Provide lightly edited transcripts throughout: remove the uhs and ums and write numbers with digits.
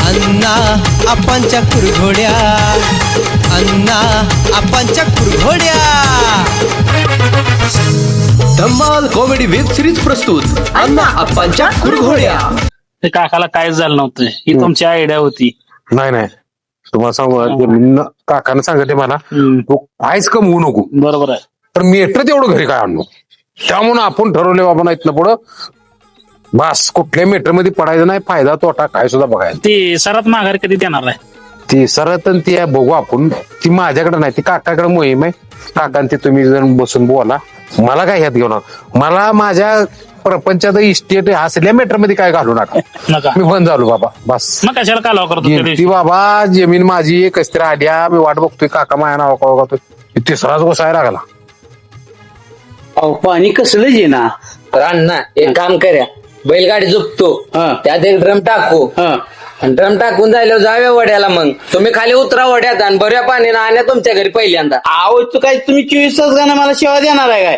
अण्णा आपांच्या कुरघोड्या, अण्णा आपांच्या कुरघोड्या. धम्माल comedy web series प्रस्तुत अण्णा आपांच्या कुरघोड्या. ते काकाला काहीच झालं नव्हतं, ही तुमची आयडिया होती. नाही नाही, तुम्हाला सांगू काकानं सांगते मला तू काहीच कमवू नको. बरोबर आहे. तर मीटर तेवढं घरी काय आणू, त्यामुळे आपण ठरवले बाबा ना इथनं पुढं बस कुठल्या मीटर मध्ये पडायचं नाही, फायदा तोटा काय सुद्धा बघायला. ते सरात माघार कधी देणार आहे? ती सरत ती आहे बघू आपण, ती माझ्याकडे नाही, ती काकाकडे मोहीम आहे. काका ते तुम्ही जर बसून बोला, मला काय ह्यात घेऊन मला माझ्या प्रपंचात इस्टेट असल्या मीटर मध्ये काय घालू नका. नका. मी बंद झालो बाबा बस. मग कशाला कालवा करतो त्या ती दिवशी? बाबा जमीन माझी कसतरी आल्या, मी वाट बघतोय काका माझ्या नाव का बघतोय, तिसराच गोसायला लागला. अहो पाणी कसलं जे ना. तर अण्णा एक काम करूया, बैलगाडी झुकतो हा. त्यात एक ड्रम टाकू हा. आणि ड्रम टाकून जायला जाऊया वड्याला. मग तुम्ही खाली उतरा वड्यात आणि बऱ्या पाण्यानं आणा तुमच्या घरी पहिल्यांदा. अहो तू काय तुम्ही 24 तास गाणं मला सेवा देणार आहे काय?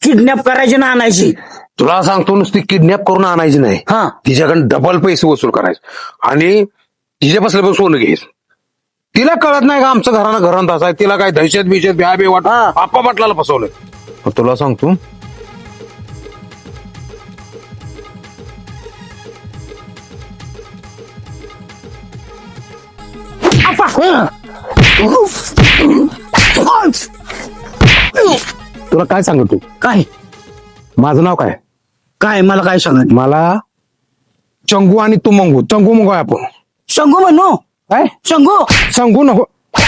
किडनॅप करायची ना आणायची? तुला सांगतो नुसती किडनॅप करून आणायची नाही, हा. तिच्याकडे डबल पैसे वसूल करायचे आणि तिच्या बसल्या पण सोनं घ्यायचं. तिला कळत नाही का आमचं घरानं आहे, तिला काय दहशत बिशत ब्या बे वाट आप्पा म्हटला फसवलंय. तुला सांगतो तुला काय सांगतो, काय माझं नाव काय, काय मला काय सांगत? मला चंगू आणि तू मंगू, चंगू मंगू आहे आपण. शंगू म्हणू काय शंगू? संगू नको,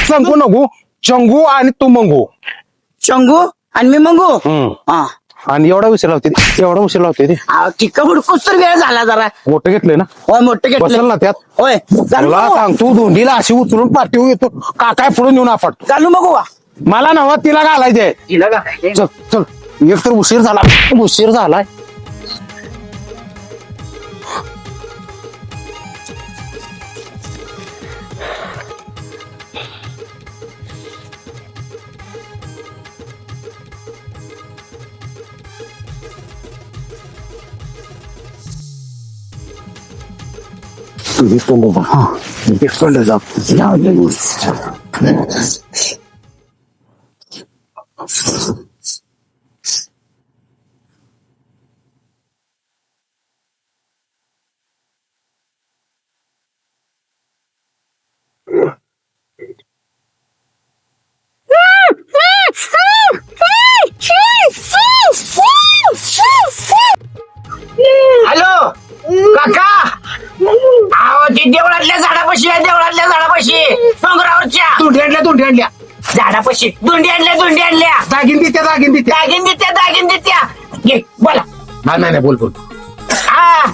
संगू नको, चंगू आणि तू मंगू. शंगू आणि मी मंगू. हा. आणि एवढा उशीर लावते ती ती कबडकोस तर वेळ झाला जरा. मोठं घेतलंय ना, होय मोठं बसल घेतलं. ना त्यात. होय चालू तुला बघू. सांगतो धोंडीला अशी उचलून पाठीवर येतो का काय पुढे नेऊन आपट. चालू बघू वा. मला नवा तिला घालायचंय. तिला का? चल चल, एक तर उशीर झालाय. हॅलो काका, अहो ती देवळातल्या झाडापाशी आहे, देवळातल्या झाडापाशी डोंगरावरच्या धोंडी झाडापाशी. धुंडी आणल्या दागिन देत्या दागिन देत्या घे बोला. नाही बोल हा